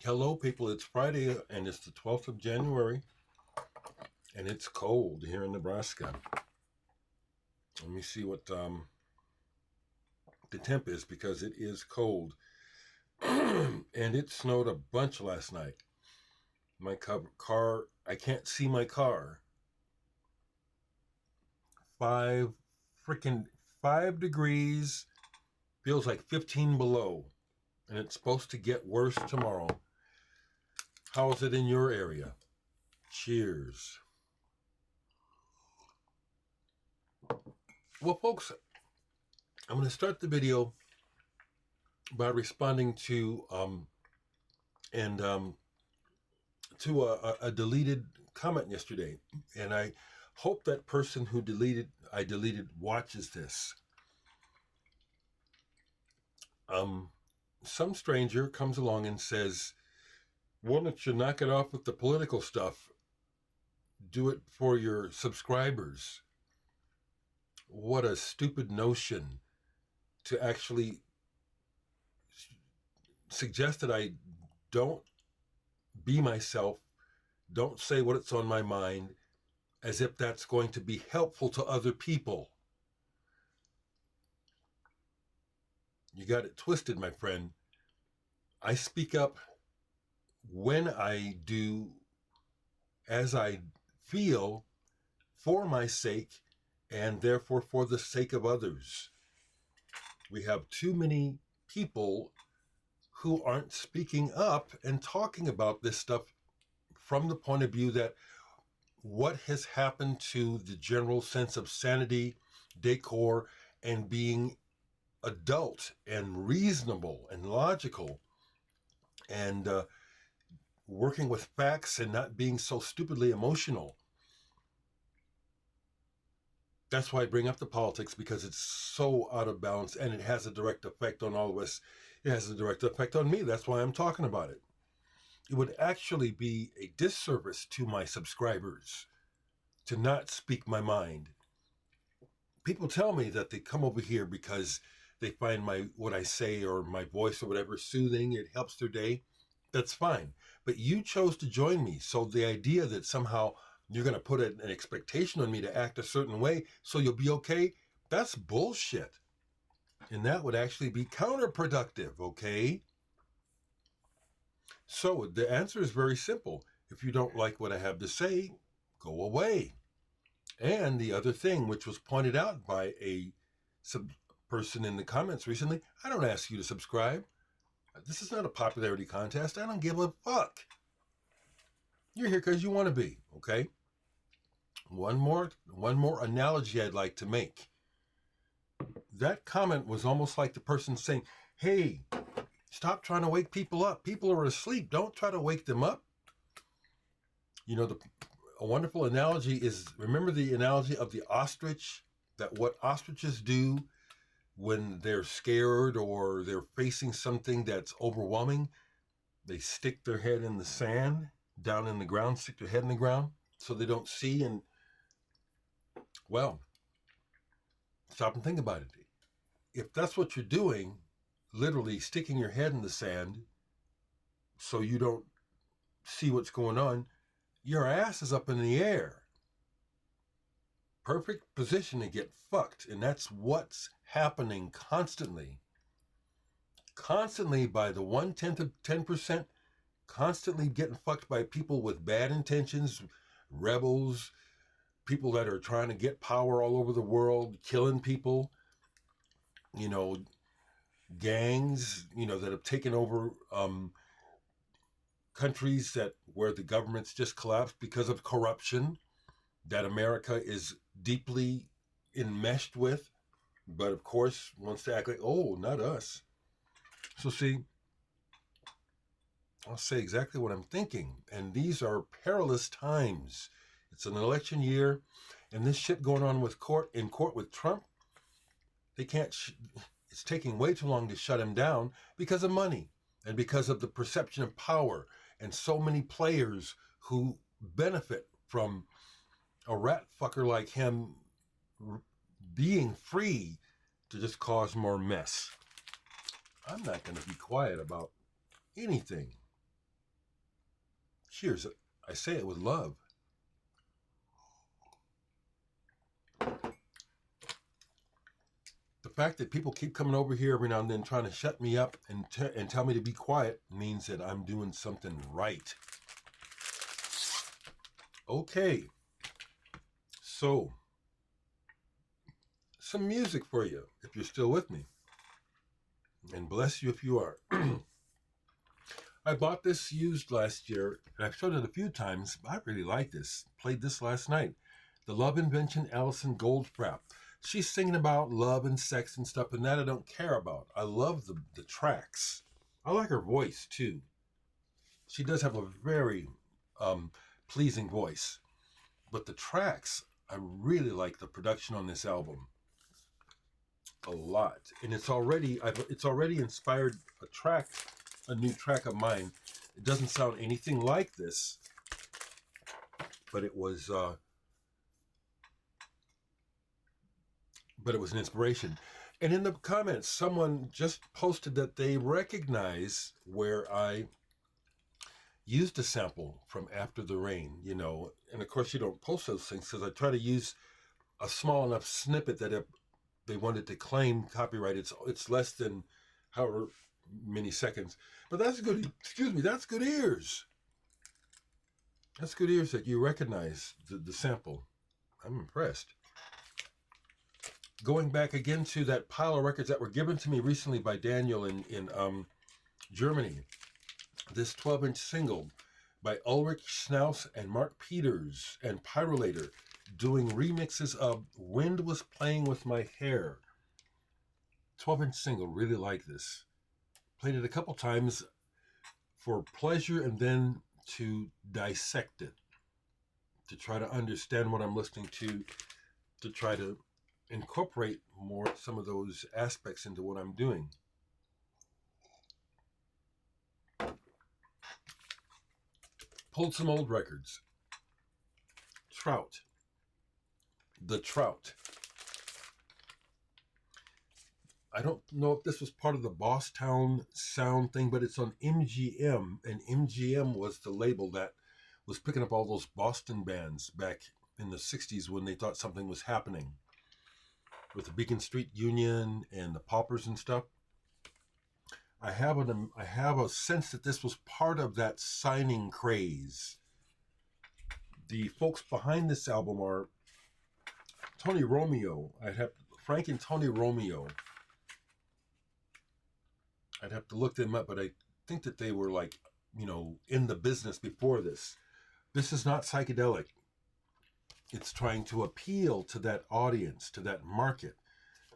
Hello, people. It's Friday, and it's the 12th of January, and it's cold here in Nebraska. Let me see what the temp is, because it is cold. And it snowed a bunch last night. My car, I can't see my car. 5 degrees, feels like 15 below, and it's supposed to get worse tomorrow. How is it in your area? Cheers. Well, folks, I'm going to start the video by responding to a deleted comment yesterday, and I hope that person who I deleted watches this. Some stranger comes along and says, "Why don't you knock it off with the political stuff? Do it for your subscribers." What a stupid notion to actually suggest that I don't be myself, don't say what's on my mind, as if that's going to be helpful to other people. You got it twisted, my friend. I speak up when I do, as I feel, for my sake, and therefore for the sake of others. We have too many people who aren't speaking up and talking about this stuff from the point of view that what has happened to the general sense of sanity, decor, and being adult and reasonable and logical, and working with facts and not being so stupidly emotional. That's why I bring up the politics, because it's so out of balance, and it has a direct effect on all of us. It has a direct effect on me. That's why I'm talking about it. It would actually be a disservice to my subscribers to not speak my mind. People tell me that they come over here because they find what I say or my voice or whatever soothing. It helps their day. That's fine. But you chose to join me. So the idea that somehow you're going to put an expectation on me to act a certain way so you'll be okay, that's bullshit. And that would actually be counterproductive, okay? So the answer is very simple. If you don't like what I have to say, go away. And the other thing, which was pointed out by a person in the comments recently, I don't ask you to subscribe. This is not a popularity contest. I don't give a fuck. You're here because you want to be, okay? One more analogy I'd like to make. That comment was almost like the person saying, "Hey, stop trying to wake people up. People are asleep. Don't try to wake them up." You know, a wonderful analogy is, remember the analogy of the ostrich, that what ostriches do when they're scared or they're facing something that's overwhelming, they stick their head in the sand, down in the ground, stick their head in the ground so they don't see. And, well, stop and think about it. If that's what you're doing, literally sticking your head in the sand so you don't see what's going on, your ass is up in the air. Perfect position to get fucked. And that's what's happening constantly. Constantly, by the 1/10 of 10%, constantly getting fucked by people with bad intentions, rebels, people that are trying to get power all over the world, killing people, gangs, that have taken over countries where the governments just collapsed because of corruption that America is deeply enmeshed with, but of course wants to act like, oh, not us. So see, I'll say exactly what I'm thinking, and these are perilous times. It's an election year, and this shit going on with court with Trump, they can't. It's taking way too long to shut him down because of money and because of the perception of power, and so many players who benefit from a rat fucker like him being free to just cause more mess. I'm not going to be quiet about anything. Cheers. I say it with love. The fact that people keep coming over here every now and then trying to shut me up and tell me to be quiet means that I'm doing something right. Okay. So, some music for you, if you're still with me. And bless you if you are. I bought this used last year, and I've showed it a few times. I really like this. Played this last night. The Love Invention, Alison Goldfrapp. She's singing about love and sex and stuff, and that I don't care about. I love the tracks. I like her voice, too. She does have a very pleasing voice. But the tracks, I really like the production on this album a lot. And it's already inspired a new track of mine. It doesn't sound anything like this, but it was an inspiration. And in the comments, someone just posted that they recognize where I used a sample from After the Rain, you know. And of course, you don't post those things because I try to use a small enough snippet that if they wanted to claim copyright, it's less than however many seconds. But that's good. Excuse me. That's good ears. That's good ears that you recognize the sample. I'm impressed. Going back again to that pile of records that were given to me recently by Daniel in Germany. This 12-inch single by Ulrich Schnaus and Mark Peters and Pyrolator doing remixes of Wind Was Playing With My Hair. 12-inch single, really like this. Played it a couple times for pleasure and then to dissect it, to try to understand what I'm listening to try to incorporate more some of those aspects into what I'm doing. Pulled some old records. Trout. The Trout. I don't know if this was part of the Bosstown sound thing, but it's on MGM, and MGM was the label that was picking up all those Boston bands back in the 60s when they thought something was happening with the Beacon Street Union and the Paupers and stuff. I have a sense that this was part of that signing craze. The folks behind this album are Tony Romeo. Frank and Tony Romeo. I'd have to look them up, but I think that they were in the business before this. This is not psychedelic. It's trying to appeal to that audience, to that market.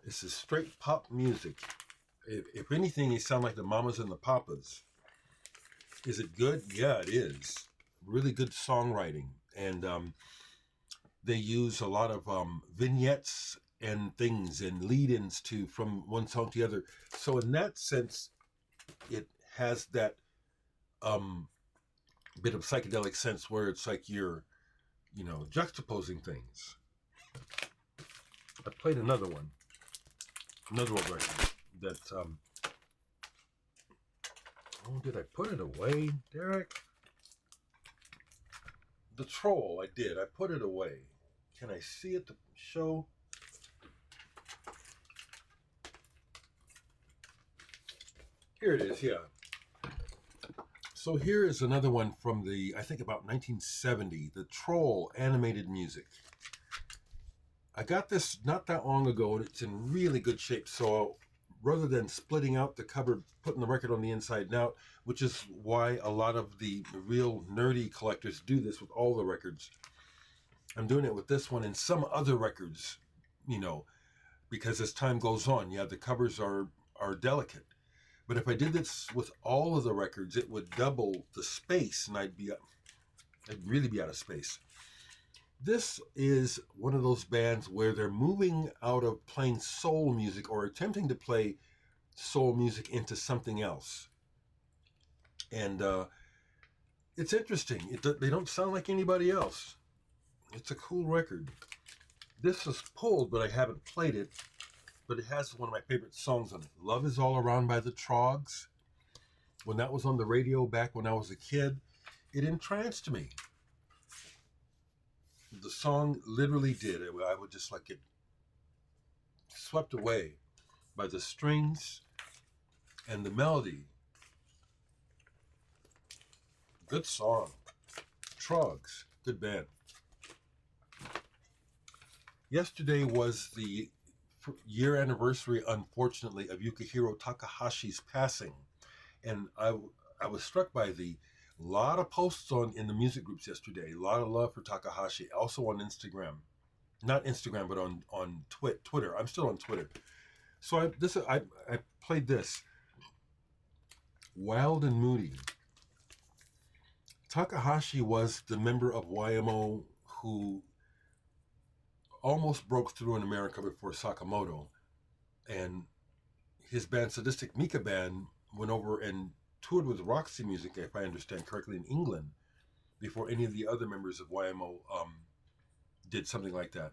This is straight pop music. If anything, they sound like the Mamas and the Papas. Is it good? Yeah, it is. Really good songwriting. And they use a lot of vignettes and things and lead-ins from one song to the other. So in that sense, it has that bit of psychedelic sense where it's like you're, juxtaposing things. I played another one record that, did I put it away, Dereck? The Troll, I did. I put it away. Can I see it to show? Here it is, yeah. So here is another one from I think about 1970, The Troll animated music. I got this not that long ago, and it's in really good shape. So rather than splitting out the cover, putting the record on the inside and out, which is why a lot of the real nerdy collectors do this with all the records, I'm doing it with this one and some other records, because as time goes on, the covers are delicate. But if I did this with all of the records, it would double the space, and I'd really be out of space. This is one of those bands where they're moving out of playing soul music or attempting to play soul music into something else. And it's interesting. They don't sound like anybody else. It's a cool record. This was pulled, but I haven't played it. But it has one of my favorite songs on it. Love Is All Around by the Trogs. When that was on the radio back when I was a kid, it entranced me. The song literally did. I would just like get swept away by the strings and the melody. Good song. Trogs, good band. Yesterday was the year anniversary, unfortunately, of Yukihiro Takahashi's passing, and I was struck by the lot of posts on in the music groups yesterday. A lot of love for Takahashi, also on Instagram, not Instagram, but on Twitter. I'm still on Twitter. So I played this Wild and Moody. Takahashi was the member of YMO who almost broke through in America before Sakamoto, and his band Sadistic Mika Band went over and toured with Roxy Music, if I understand correctly, in England before any of the other members of YMO did something like that.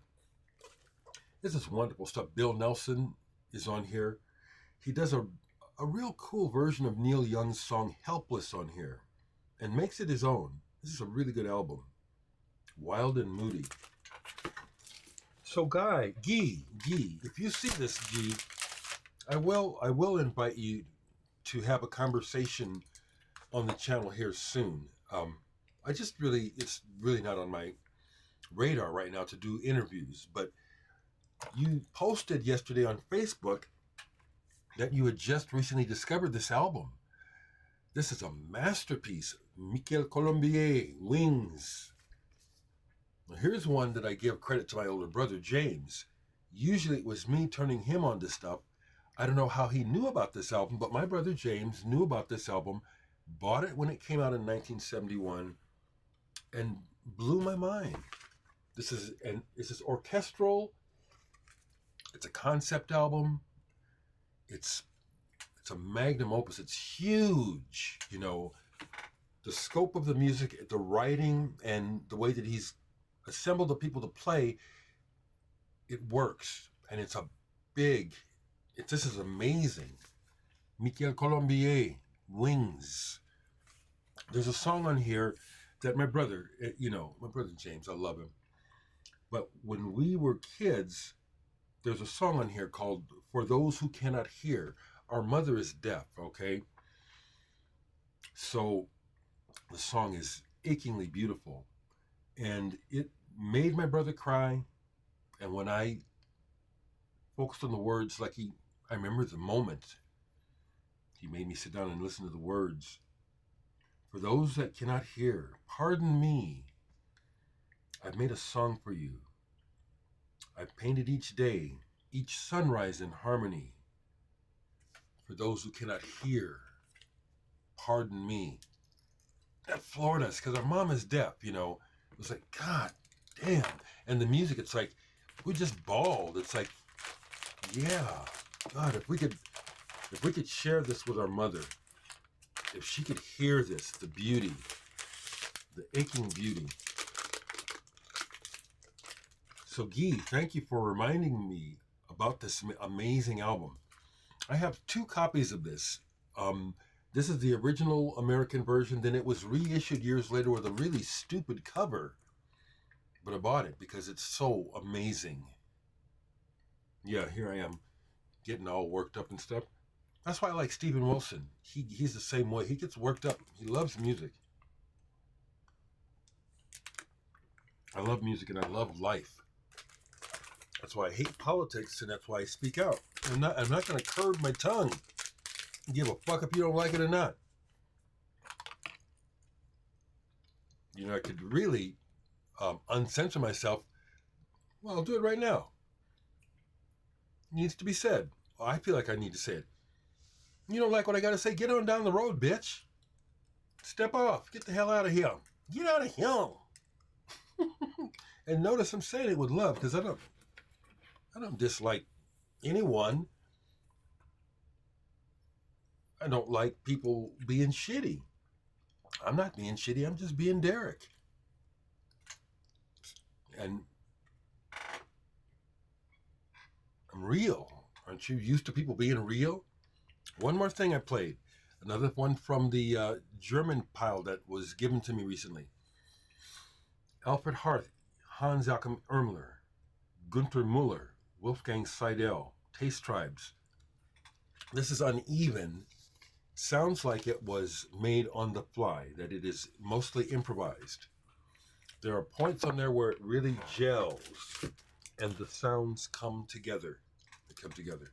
This is wonderful stuff. Bill Nelson is on here. He does a real cool version of Neil Young's song Helpless on here and makes it his own. This is a really good album. Wild and Moody. So Guy, if you see this, Guy, I will invite you to have a conversation on the channel here soon. It's really not on my radar right now to do interviews, but you posted yesterday on Facebook that you had just recently discovered this album. This is a masterpiece. Michel Colombier, Wings. Now here's one that I give credit to my older brother, James. Usually it was me turning him on to stuff. I don't know how he knew about this album, but my brother James knew about this album, bought it when it came out in 1971, and blew my mind. This is orchestral. It's a concept album. It's a magnum opus. It's huge. You know, the scope of the music, the writing, and the way that he's assembled the people to play, it works. And it's a big, this is amazing. Michel Colombier, Wings. There's a song on here that my brother James, I love him. But when we were kids, there's a song on here called For Those Who Cannot Hear. Our mother is deaf, okay? So the song is achingly beautiful. And it made my brother cry. And when I focused on the words, I remember the moment. He made me sit down and listen to the words. For those that cannot hear, pardon me. I've made a song for you. I've painted each day, each sunrise in harmony. For those who cannot hear, pardon me. That floored us because our mom is deaf, you know. It was like, God damn. And the music, it's like, we just bawled. It's like, yeah, God, if we could share this with our mother, if she could hear this, the beauty, the aching beauty. So Guy, thank you for reminding me about this amazing album. I have 2 copies of this. This is the original American version. Then it was reissued years later with a really stupid cover. But I bought it because it's so amazing. Yeah, here I am getting all worked up and stuff. That's why I like Steven Wilson. He's the same way. He gets worked up. He loves music. I love music and I love life. That's why I hate politics, and that's why I speak out. I'm not going to curb my tongue. Give a fuck if you don't like it or not. You know, I could really uncensor myself. Well, I'll do it right now. It needs to be said. Well, I feel like I need to say it. You don't like what I got to say? Get on down the road, bitch. Step off. Get the hell out of here. Get out of here. And notice I'm saying it with love because I don't dislike anyone. I don't like people being shitty. I'm not being shitty. I'm just being Dereck. And I'm real. Aren't you used to people being real? One more thing I played. Another one from the German pile that was given to me recently. Alfred Harth, Hans Joachim Ermler, Gunther Muller, Wolfgang Seidel, Taste Tribes. This is uneven. Sounds like it was made on the fly, that it is mostly improvised. There are points on there where it really gels and the sounds come together. They come together.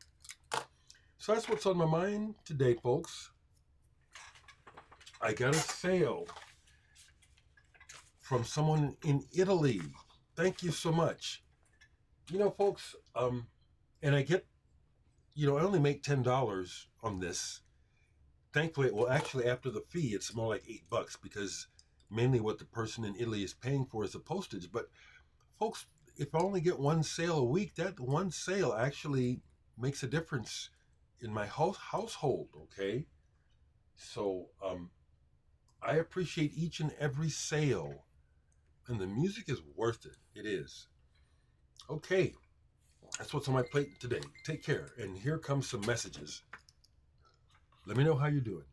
So that's what's on my mind today, folks. I got a sale from someone in Italy. Thank you so much. You know, folks, and I get, I only make $10 on this. Thankfully, well, actually, after the fee, it's more like $8 because mainly what the person in Italy is paying for is the postage. But folks, if I only get one sale a week, that one sale actually makes a difference in my household. Okay, so I appreciate each and every sale, and the music is worth it. It is. Okay, that's what's on my plate today. Take care, and here comes some messages. Let me know how you're doing.